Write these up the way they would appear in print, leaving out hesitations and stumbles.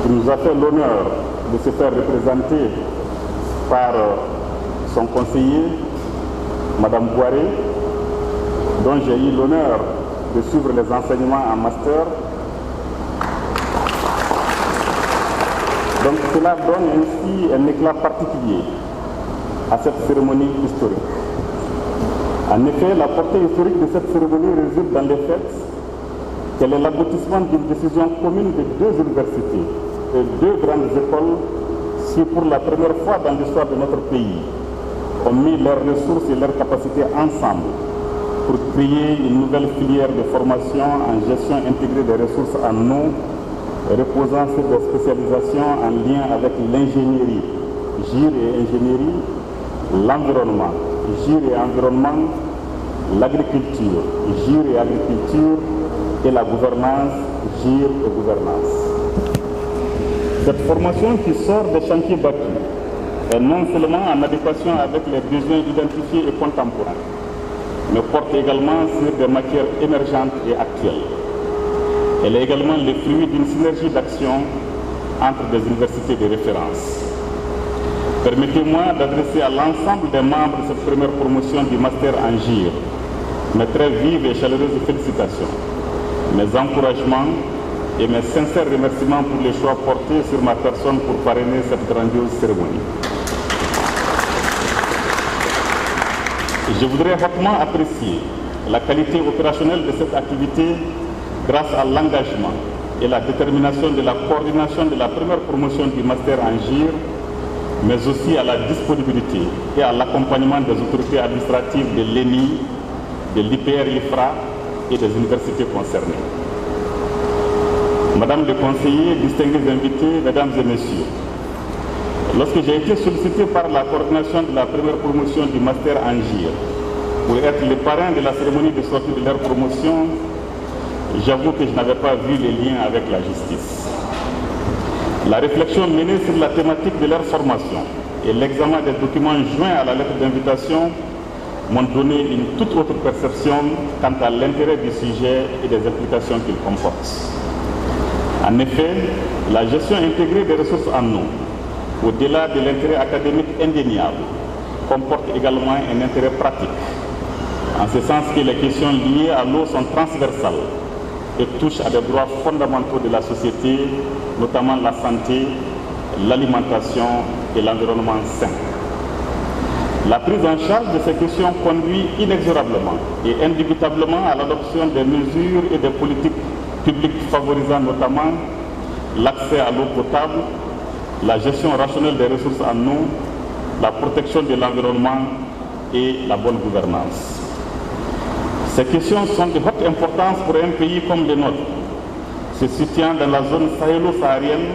qui nous a fait l'honneur de se faire représenter par son conseiller, Madame Boiré, dont j'ai eu l'honneur de suivre les enseignements en master. Donc cela donne ainsi un éclat particulier à cette cérémonie historique. En effet, la portée historique de cette cérémonie réside dans le fait qu'elle est l'aboutissement d'une décision commune de deux universités et deux grandes écoles qui, pour la première fois dans l'histoire de notre pays, ont mis leurs ressources et leurs capacités ensemble pour créer une nouvelle filière de formation en gestion intégrée des ressources en eau, reposant sur des spécialisations en lien avec l'ingénierie, GIR et ingénierie, l'environnement, GIR et environnement, l'agriculture, GIR et agriculture, et la gouvernance, GIR et gouvernance. Cette formation qui sort des chantiers battus est non seulement en adéquation avec les besoins identifiés et contemporains, mais porte également sur des matières émergentes et actuelles. Elle est également le fruit d'une synergie d'action entre des universités de référence. Permettez-moi d'adresser à l'ensemble des membres de cette première promotion du master en GIR mes très vives et chaleureuses félicitations, mes encouragements et mes sincères remerciements pour les choix portés sur ma personne pour parrainer cette grandiose cérémonie. Je voudrais hautement apprécier la qualité opérationnelle de cette activité grâce à l'engagement et la détermination de la coordination de la première promotion du master en GIR, mais aussi à la disponibilité et à l'accompagnement des autorités administratives de l'ENI, de l'IPR-IFRA et des universités concernées. Madame le conseiller, distingués invités, mesdames et messieurs, lorsque j'ai été sollicité par la coordination de la première promotion du master en GIR pour être le parrain de la cérémonie de sortie de leur promotion, j'avoue que je n'avais pas vu les liens avec la justice. La réflexion menée sur la thématique de leur formation et l'examen des documents joints à la lettre d'invitation m'ont donné une toute autre perception quant à l'intérêt du sujet et des implications qu'il comporte. En effet, la gestion intégrée des ressources en eau, au-delà de l'intérêt académique indéniable, comporte également un intérêt pratique, en ce sens que les questions liées à l'eau sont transversales et touchent à des droits fondamentaux de la société, notamment la santé, l'alimentation et l'environnement sain. La prise en charge de ces questions conduit inexorablement et indubitablement à l'adoption des mesures et des politiques publiques favorisant notamment l'accès à l'eau potable, la gestion rationnelle des ressources en eau, la protection de l'environnement et la bonne gouvernance. Ces questions sont de haute importance pour un pays comme le nôtre, se situant dans la zone sahélo-saharienne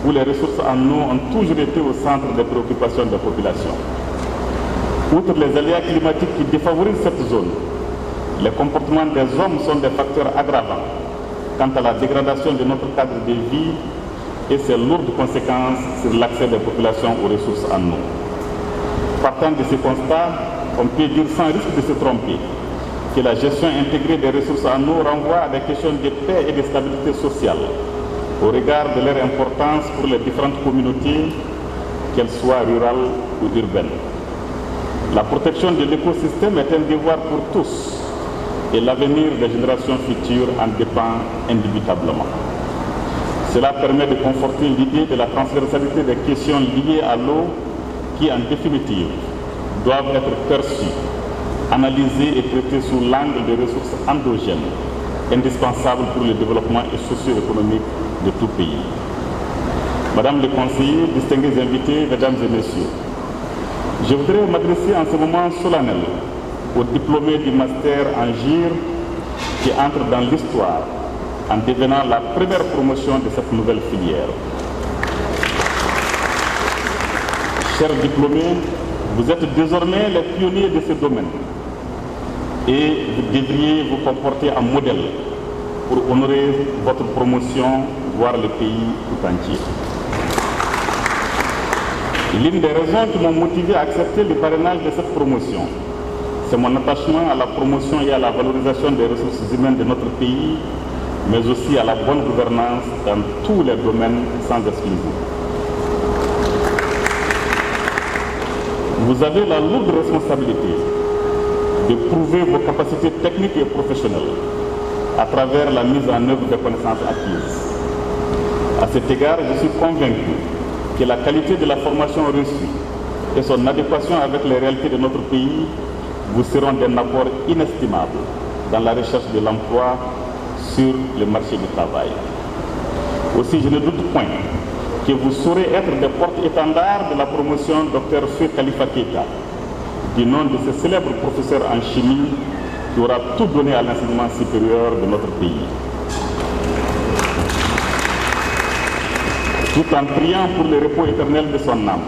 où les ressources en eau ont toujours été au centre des préoccupations des populations. Outre les aléas climatiques qui défavorisent cette zone, les comportements des hommes sont des facteurs aggravants quant à la dégradation de notre cadre de vie et ses lourdes conséquences sur l'accès des populations aux ressources en eau. Partant de ce constat, on peut dire sans risque de se tromper que la gestion intégrée des ressources en eau renvoie à des questions de paix et de stabilité sociale, au regard de leur importance pour les différentes communautés, qu'elles soient rurales ou urbaines. La protection de l'écosystème est un devoir pour tous et l'avenir des générations futures en dépend indubitablement. Cela permet de conforter l'idée de la transversalité des questions liées à l'eau qui, en définitive, doivent être perçues, analysées et traitées sous l'angle des ressources endogènes, indispensables pour le développement socio-économique de tout pays. Madame le conseiller, distingués invités, mesdames et messieurs, je voudrais m'adresser en ce moment solennel aux diplômés du master en GIR qui entrent dans l'histoire en devenant la première promotion de cette nouvelle filière. Chers diplômés, vous êtes désormais les pionniers de ce domaine et vous devriez vous comporter en modèle pour honorer votre promotion, voire le pays tout entier. L'une des raisons qui m'ont motivé à accepter le parrainage de cette promotion, c'est mon attachement à la promotion et à la valorisation des ressources humaines de notre pays, mais aussi à la bonne gouvernance dans tous les domaines sans exclusion. Vous avez la lourde responsabilité de prouver vos capacités techniques et professionnelles à travers la mise en œuvre des connaissances acquises. À cet égard, je suis convaincu que la qualité de la formation reçue et son adéquation avec les réalités de notre pays vous seront d'un apport inestimable dans la recherche de l'emploi sur le marché du travail. Aussi, je ne doute point que vous saurez être des porte-étendards de la promotion Dr Feu Khalifa Keïta, du nom de ce célèbre professeur en chimie qui aura tout donné à l'enseignement supérieur de notre pays. Tout en priant pour le repos éternel de son âme,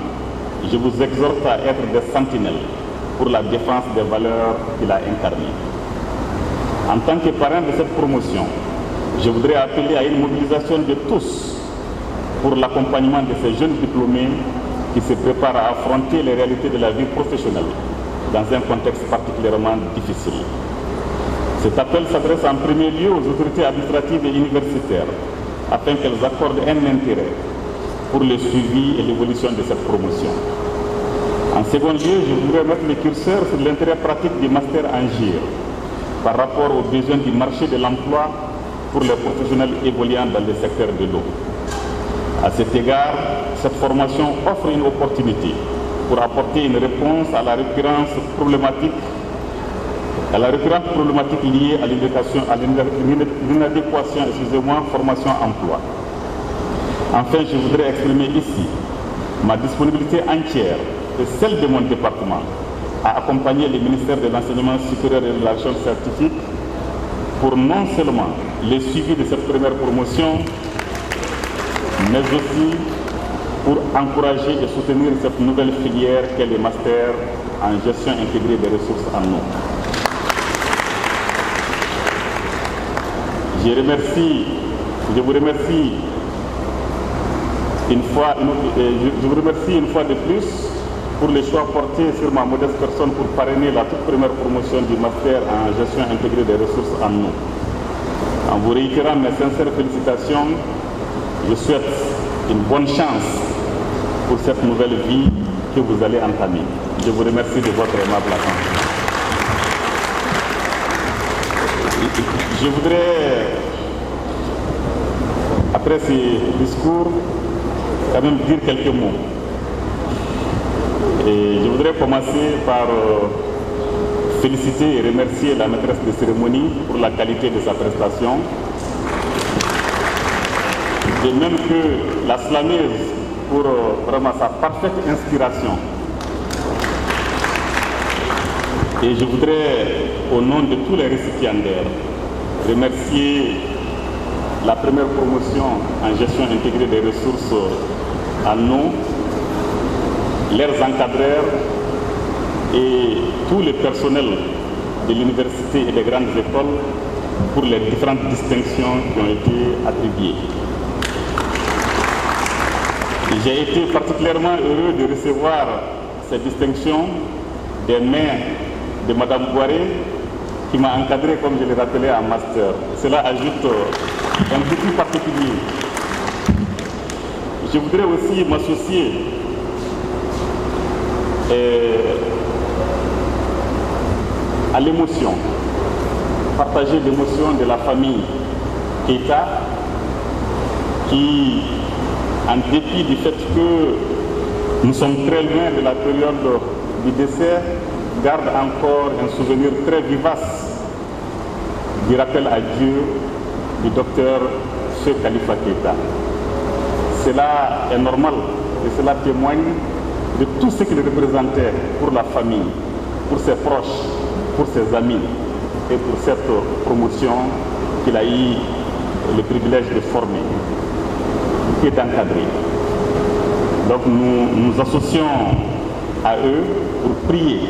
je vous exhorte à être des sentinelles pour la défense des valeurs qu'il a incarnées. En tant que parrain de cette promotion, je voudrais appeler à une mobilisation de tous pour l'accompagnement de ces jeunes diplômés qui se préparent à affronter les réalités de la vie professionnelle dans un contexte particulièrement difficile. Cet appel s'adresse en premier lieu aux autorités administratives et universitaires afin qu'elles accordent un intérêt pour le suivi et l'évolution de cette promotion. En second lieu, je voudrais mettre le curseur sur l'intérêt pratique du master en GIR par rapport aux besoins du marché de l'emploi pour les professionnels évoluant dans le secteur de l'eau. À cet égard, cette formation offre une opportunité pour apporter une réponse à la récurrente problématique liée à l'inadéquation formation-emploi. Enfin, je voudrais exprimer ici ma disponibilité entière et celle de mon département à accompagner le ministère de l'Enseignement supérieur et de la recherche scientifique pour non seulement le suivi de cette première promotion, mais aussi pour encourager et soutenir cette nouvelle filière qu'est le master en gestion intégrée des ressources en eau. Je vous remercie une fois de plus pour les choix portés sur ma modeste personne pour parrainer la toute première promotion du master en gestion intégrée des ressources en eau. En vous réitérant mes sincères félicitations, je souhaite une bonne chance pour cette nouvelle vie que vous allez entamer. Je vous remercie de votre aimable attention. Je voudrais, après ces discours, quand même dire quelques mots. Et je voudrais commencer par féliciter et remercier la maîtresse de cérémonie pour la qualité de sa prestation. De même que la slameuse pour vraiment sa parfaite inspiration. Et je voudrais, au nom de tous les récipiendaires, remercier la première promotion en gestion intégrée des ressources en eau, leurs encadreurs et tout le personnel de l'université et des grandes écoles pour les différentes distinctions qui ont été attribuées. J'ai été particulièrement heureux de recevoir ces distinctions des mains de Mme Boiré, qui m'a encadré, comme je l'ai rappelé, en master. Cela ajoute un défi particulier. Je voudrais aussi m'associer à l'émotion, partager l'émotion de la famille Keïta, qui, en dépit du fait que nous sommes très loin de la période du décès, garde encore un souvenir très vivace du rappel à Dieu du docteur Feu Khalifa Keïta. Cela est normal et cela témoigne de tout ce qu'il représentait pour la famille, pour ses proches, pour ses amis et pour cette promotion qu'il a eu le privilège de former et d'encadrer. Donc nous nous associons à eux pour prier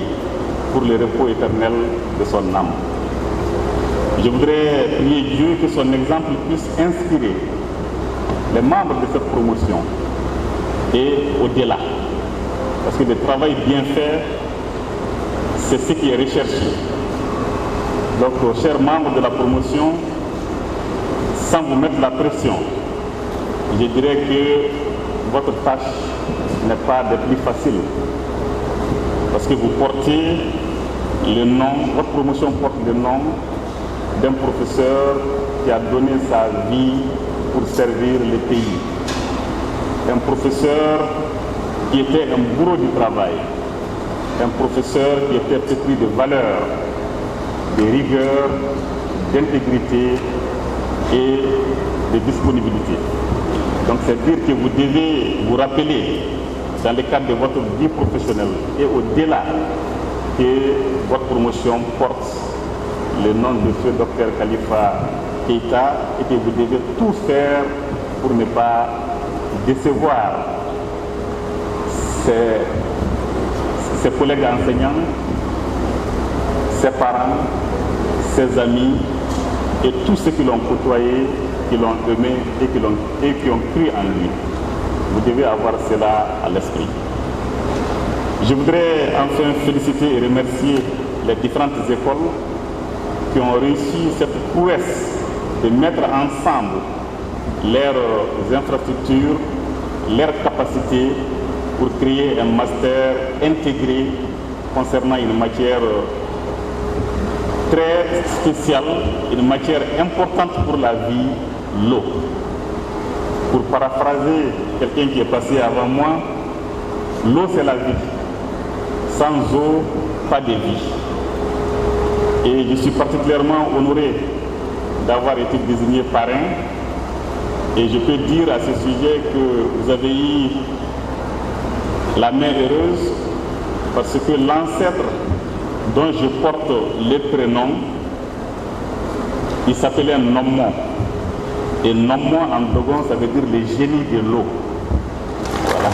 pour le repos éternel de son âme. Je voudrais prier Dieu que son exemple puisse inspirer les membres de cette promotion et au-delà. Parce que le travail bien fait, c'est ce qui est recherché. Donc, chers membres de la promotion, sans vous mettre la pression, je dirais que votre tâche n'est pas des plus faciles. Parce que vous portez le nom, votre promotion porte le nom d'un professeur qui a donné sa vie pour servir le pays. Un professeur qui était un bourreau du travail. Un professeur qui était pétri de valeurs, de rigueur, d'intégrité et de disponibilité. Donc c'est dire que vous devez vous rappeler dans le cadre de votre vie professionnelle et au-delà que votre promotion porte le nom de feu Dr Khalifa Keïta et que vous devez tout faire pour ne pas décevoir ses collègues enseignants, ses parents, ses amis et tous ceux qui l'ont côtoyé, qui l'ont aimé et qui ont cru en lui. Vous devez avoir cela à l'esprit. Je voudrais enfin féliciter et remercier les différentes écoles qui ont réussi cette prouesse de mettre ensemble leurs infrastructures, leurs capacités pour créer un master intégré concernant une matière très spéciale, une matière importante pour la vie, l'eau. Pour paraphraser quelqu'un qui est passé avant moi, l'eau c'est la vie. Sans eau, pas de vie. Et je suis particulièrement honoré d'avoir été désigné parrain. Et je peux dire à ce sujet que vous avez eu la main heureuse parce que l'ancêtre dont je porte le prénom, il s'appelait Nommo. Et Nommo en dogon, ça veut dire le génie de l'eau. Voilà.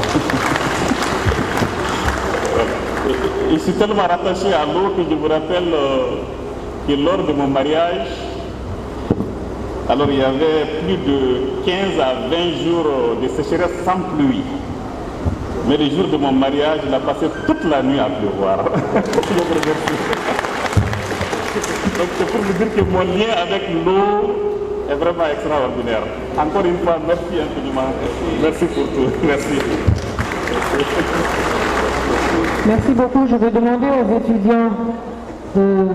Et je suis tellement rattaché à l'eau que je vous rappelle que lors de mon mariage, alors il y avait plus de 15 à 20 jours de sécheresse sans pluie. Mais le jour de mon mariage, il a passé toute la nuit à pleuvoir. Donc c'est pour vous dire que mon lien avec l'eau est vraiment extraordinaire. Encore une fois, merci infiniment. Merci pour tout. Merci. Merci beaucoup. Je vais demander aux étudiants de...